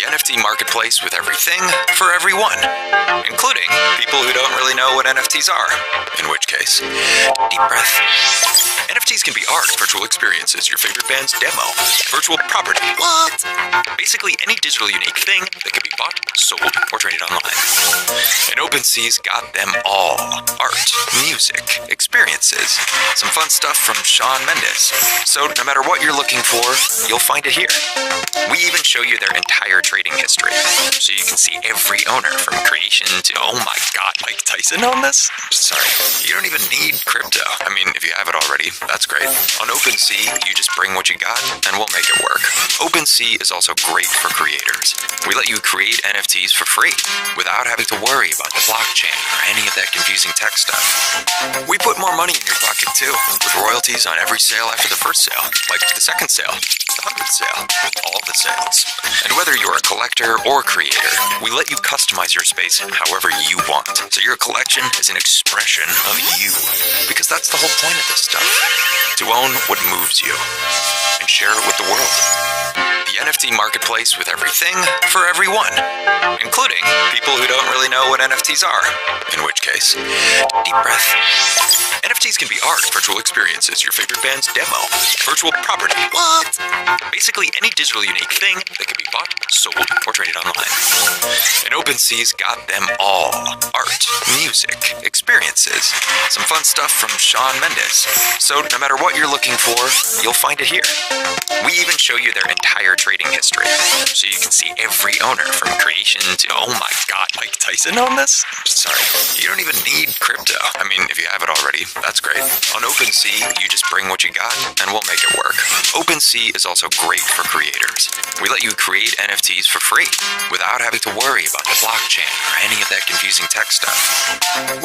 NFT marketplace with everything for everyone, including people who don't really know what NFTs are. In which case, deep breath. NFTs can be art, virtual experiences, your favorite band's demo, virtual property. What? Basically any digital unique thing that can be bought, sold, or traded online. And OpenSea's got them all. Art, music, experiences, some fun stuff from Shawn Mendes. So no matter what you're looking for, you'll find it here. We even show you their entire trading history, so you can see every owner from creation to, oh my god, Mike Tyson owned this? Sorry, you don't even need crypto. I mean, if you have it already, that's great. On OpenSea, you just bring what you got and we'll make it work. OpenSea is also great for creators. We let you create NFTs for free without having to worry about the blockchain or any of that confusing tech stuff. We put more money in your pocket too, with royalties on every sale after the first sale, like the second sale, the 100th sale, all the sales. And whether you're a collector or creator, we let you customize your space however you want. So your collection is an expression of you. Because that's the whole point of this stuff. To own what moves you and share it with the world. The NFT marketplace with everything for everyone, including people who don't really know what NFTs are. In which case, deep breath. NFTs can be art, virtual experiences, your favorite band's demo, virtual property. What? Basically any digital unique thing that can be bought, sold, or traded online. And OpenSea's got them all. Art, music, experiences, some fun stuff from Shawn Mendes. So no matter what you're looking for, you'll find it here. We even show you their entire trading history, so you can see every owner from creation to, oh my god, Mike Tyson owned this? Sorry, you don't even need crypto. I mean, if you have it already, that's great. On OpenSea, you just bring what you got and we'll make it work. OpenSea is also great for creators. We let you create NFTs for free without having to worry about the blockchain or any of that confusing tech stuff.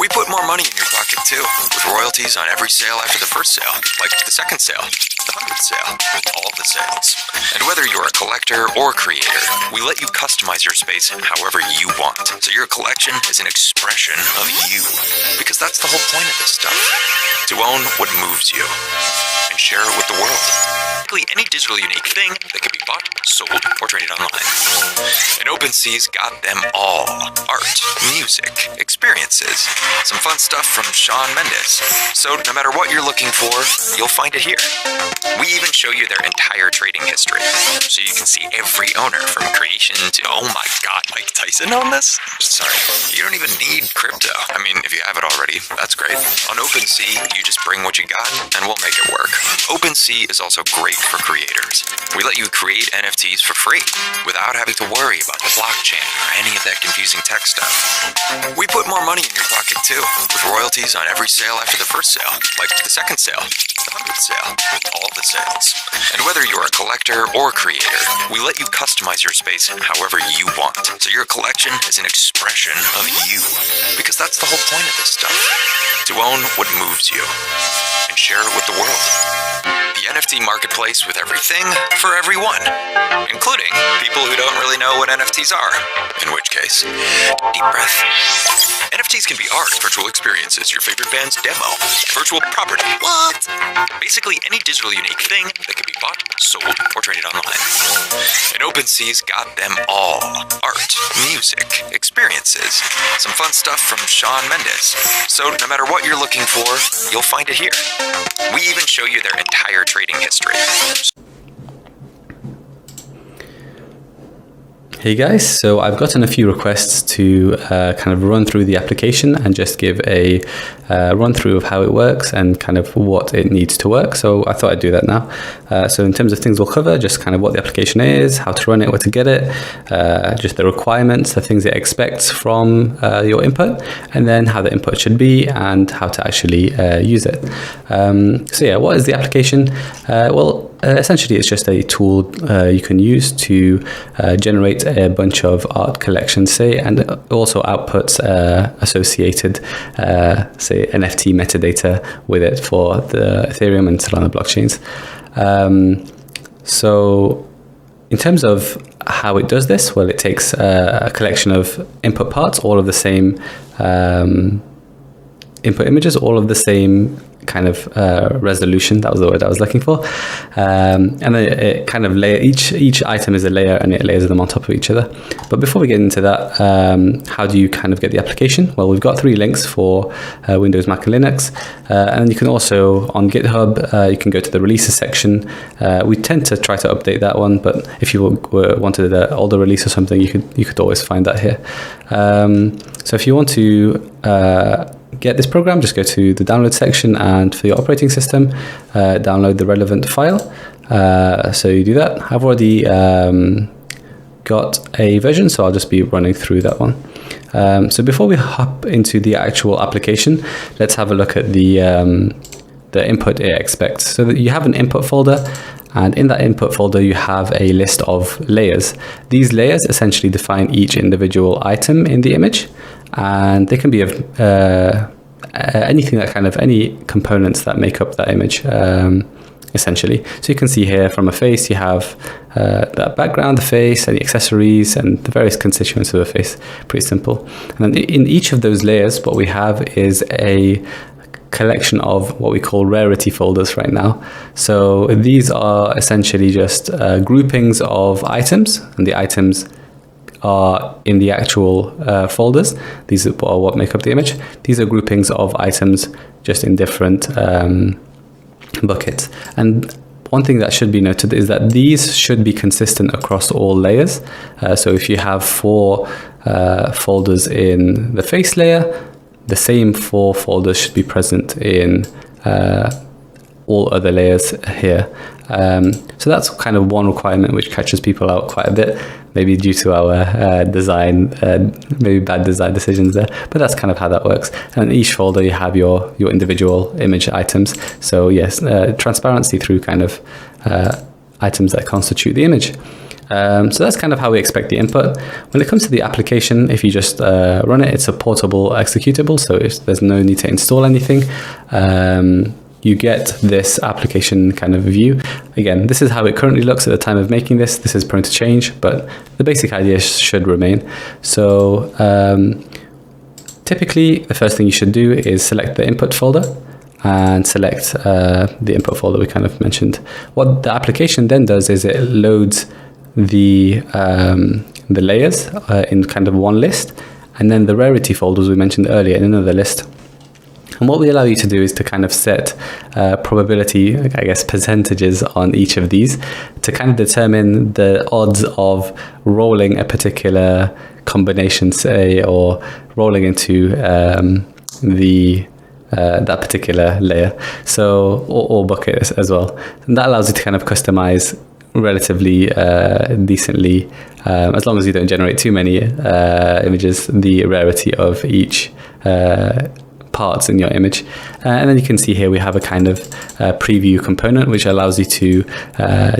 We put more money in your pocket too, with royalties on every sale after the first sale, like the second sale, the 100th sale, all the sales. And whether you're a collector or creator, we let you customize your space however you want. So your collection is an expression of you. Because that's the whole point of this stuff. To own what moves you and share it with the world. Any digital unique thing that can be bought, sold, or traded online. And OpenSea's got them all. Art, music, experiences, some fun stuff from Shawn Mendes. So no matter what you're looking for, you'll find it here. We even show you their entire trading history, so you can see every owner from creation to, oh my god, Mike Tyson owned this? Sorry, you don't even need crypto. I mean, if you have it already, that's great. On OpenSea, you just bring what you got and we'll make it work. OpenSea is also great for creators. We let you create NFTs for free without having to worry about the blockchain or any of that confusing tech stuff. We put more money in your pocket too, with royalties on every sale after the first sale, like the second sale, the 100th sale, all the sales. And whether you're a collector or creator, we let you customize your space however you want. So your collection is an expression of you. Because that's the whole point of this stuff. To own what moves you and share it with the world. The NFT marketplace with everything for everyone, including people who don't really know what NFTs are. In which case, deep breath. NFTs can be art, virtual experiences, your favorite band's demo, virtual property. What? Basically any digital unique thing that can be bought, sold, or traded online. And OpenSea's got them all. Art, music, experiences, some fun stuff from Shawn Mendes. So no matter what you're looking for, you'll find it here. We even show you their entire trading history. Hey guys, so I've gotten a few requests to kind of run through the application and just give a run through of how it works and kind of what it needs to work. So I thought I'd do that now. So in terms of things we'll cover, just kind of what the application is, how to run it, where to get it, just the requirements, the things it expects from your input, and then how the input should be and how to actually use it. So yeah, what is the application? Essentially, it's just a tool you can use to generate a bunch of art collections, say, and it also outputs associated, say, NFT metadata with it for the Ethereum and Solana blockchains. So in terms of how it does this, well, it takes a collection of input parts, all of the same input images, all of the same kind of resolution. That was the word I was looking for. And then it kind of each item is a layer, and it layers them on top of each other. But before we get into that, how do you kind of get the application? Well, we've got 3 links for Windows, Mac, and Linux. And you can also, on GitHub, you can go to the releases section. We tend to try to update that one, but if you wanted an older release or something, you could always find that here. So if you want to get this program, just go to the download section, and for your operating system, download the relevant file. So you do that. I've already got a version, so I'll just be running through that one. So before we hop into the actual application, let's have a look at the input it expects. So that you have an input folder, and in that input folder you have a list of layers. These layers essentially define each individual item in the image, and they can be of anything that kind of any components that make up that image, essentially. So you can see here from a face you have that background, the face, and the accessories, and the various constituents of a face. Pretty simple. And then in each of those layers, what we have is a collection of what we call rarity folders right now. So these are essentially just groupings of items, and the items are in the actual folders. These are what make up the image. These are groupings of items just in different buckets. And one thing that should be noted is that these should be consistent across all layers. So if you have 4 folders in the face layer, the same 4 folders should be present in all other layers here. So that's kind of one requirement which catches people out quite a bit, maybe due to our design, maybe bad design decisions there, but that's kind of how that works. And in each folder you have your individual image items. So yes, transparency through kind of items that constitute the image. So that's kind of how we expect the input. When it comes to the application, if you just run it, it's a portable executable, so there's no need to install anything. You get this application kind of view. Again, this is how it currently looks at the time of making this. This is prone to change, but the basic idea should remain. So typically, the first thing you should do is select the input folder and select the input folder we kind of mentioned. What the application then does is it loads the layers in kind of one list, and then the rarity folders we mentioned earlier in another list. And what we allow you to do is to kind of set probability, I guess, percentages on each of these to kind of determine the odds of rolling a particular combination, say, or rolling into that particular layer, so or bucket as well. And that allows you to kind of customize relatively decently, as long as you don't generate too many images, the rarity of each parts in your image. And then you can see here we have a kind of preview component which allows you to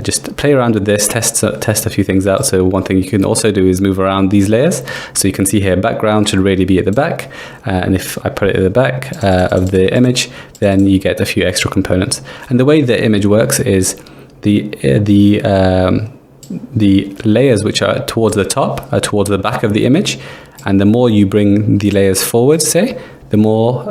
just play around with this, test a few things out. So one thing you can also do is move around these layers. So you can see here background should really be at the back, and if I put it at the back of the image, then you get a few extra components. And the way the image works is the layers which are towards the top are towards the back of the image, and the more you bring the layers forward, say, the more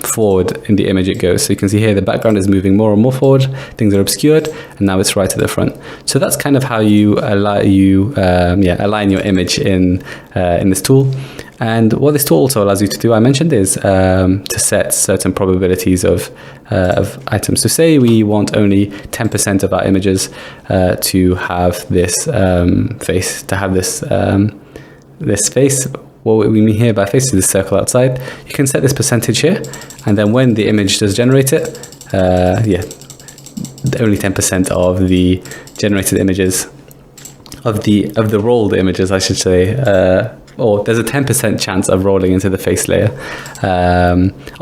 forward in the image it goes. So you can see here the background is moving more and more forward, things are obscured, and now it's right at the front. So that's kind of how you align your image in this tool. And what this tool also allows you to do, I mentioned, is to set certain probabilities of items. So say we want only 10% of our images to have this face, this face. What we mean here by face is the circle outside. You can set this percentage here, and then when the image does generate it, only 10% of the generated images, of the rolled images, I should say, or there's a 10% chance of rolling into the face layer.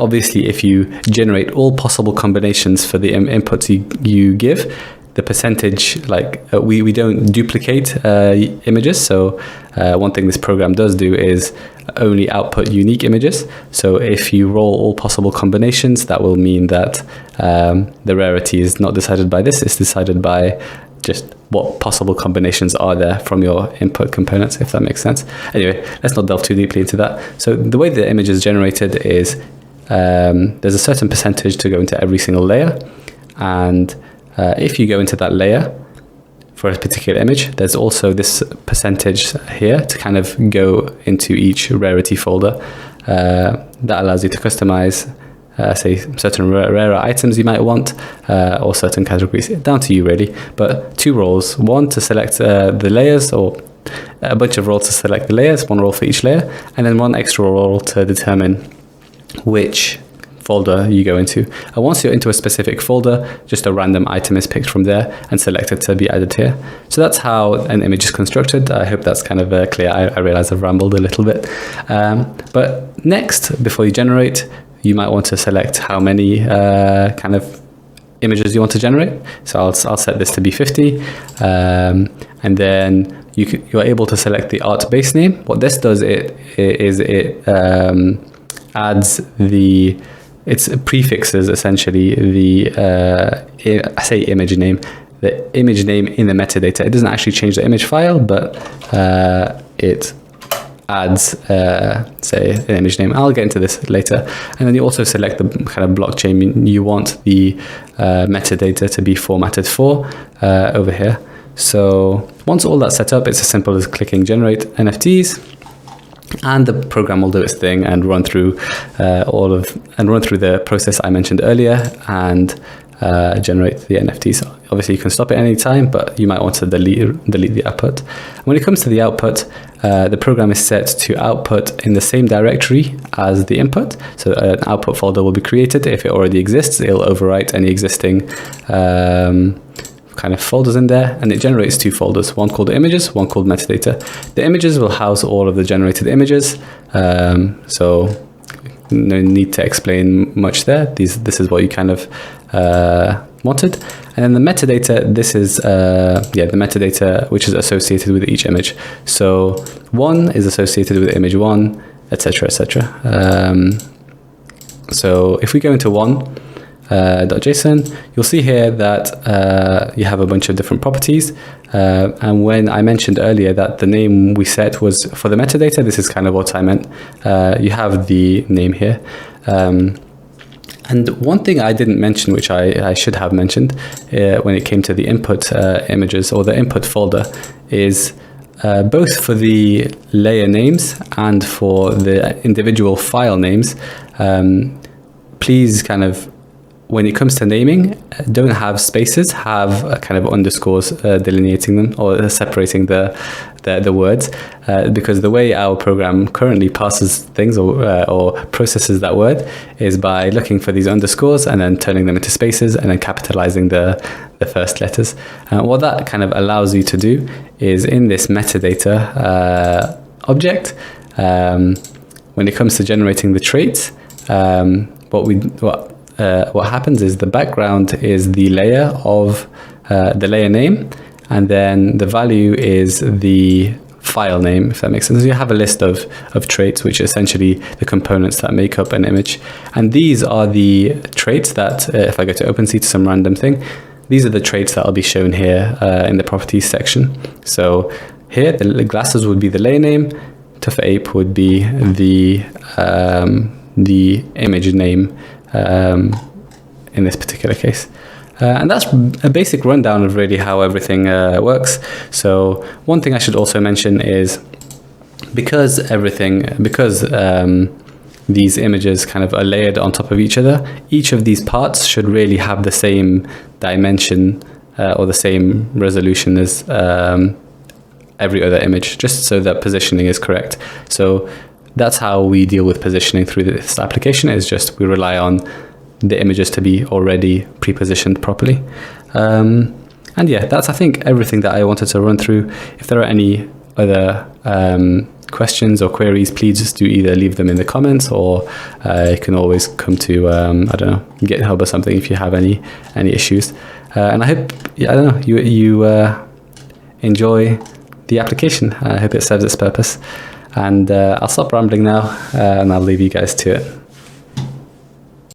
Obviously, if you generate all possible combinations for the inputs you give, the percentage, like we don't duplicate images. So one thing this program does do is only output unique images. So if you roll all possible combinations, that will mean that the rarity is not decided by this, it's decided by just what possible combinations are there from your input components, if that makes sense. Anyway, let's not delve too deeply into that. So the way the image is generated is there's a certain percentage to go into every single layer. And if you go into that layer for a particular image, there's also this percentage here to kind of go into each rarity folder. That allows you to customize, say, certain rarer items you might want, or certain categories, down to you really. But 2 roles, one to select the layers, or a bunch of roles to select the layers, 1 role for each layer, and then 1 extra role to determine which folder you go into. And once you're into a specific folder, just a random item is picked from there and selected to be added here. So that's how an image is constructed. I hope that's kind of clear. I realize I've rambled a little bit. But next, before you generate, you might want to select how many kind of images you want to generate. So I'll set this to be 50. And then you're able to select the art base name. What this does it adds it prefixes essentially I say image name, the image name in the metadata. It doesn't actually change the image file, but it adds say an image name. I'll get into this later. And then you also select the kind of blockchain you want the metadata to be formatted for over here. So once all that's set up, it's as simple as clicking generate NFTs, and the program will do its thing and run through the process I mentioned earlier and generate the NFTs. Obviously, you can stop at any time, but you might want to delete the output. When it comes to the output, the program is set to output in the same directory as the input. So an output folder will be created. If it already exists, it'll overwrite any existing kind of folders in there, and it generates 2 folders, one called images, one called metadata. The images will house all of the generated images, so no need to explain much there. This is what you kind of wanted. And then the metadata, this is the metadata which is associated with each image. So 1 is associated with image 1, etc., etc. So if we go into 1.json, you'll see here that you have a bunch of different properties. And when I mentioned earlier that the name we set was for the metadata, this is kind of what I meant. You have the name here. And one thing I didn't mention, which I should have mentioned when it came to the input images or the input folder, is both for the layer names and for the individual file names, please kind of, when it comes to naming, don't have spaces, have kind of underscores delineating them or separating the words, because the way our program currently parses things or processes that word is by looking for these underscores and then turning them into spaces and then capitalizing the first letters. What that kind of allows you to do is in this metadata object, when it comes to generating the traits, what happens is the background is the layer of the layer name, and then the value is the file name, if that makes sense. So you have a list of traits, which are essentially the components that make up an image. And these are the traits that, if I go to OpenSea to some random thing, these are the traits that will be shown here in the properties section. So here, the glasses would be the layer name, Tough Ape would be the image name in this particular case. And that's a basic rundown of really how everything works. So one thing I should also mention is because these images kind of are layered on top of each other, each of these parts should really have the same dimension or the same resolution as every other image, just so that positioning is correct. So that's how we deal with positioning through this application, is just we rely on the images to be already pre-positioned properly. And yeah, that's, I think, everything that I wanted to run through. If there are any other questions or queries, please just do either leave them in the comments, or you can always come to, I don't know, GitHub or something if you have any issues. And I hope, you enjoy the application. I hope it serves its purpose. And I'll stop rambling now, and I'll leave you guys to it.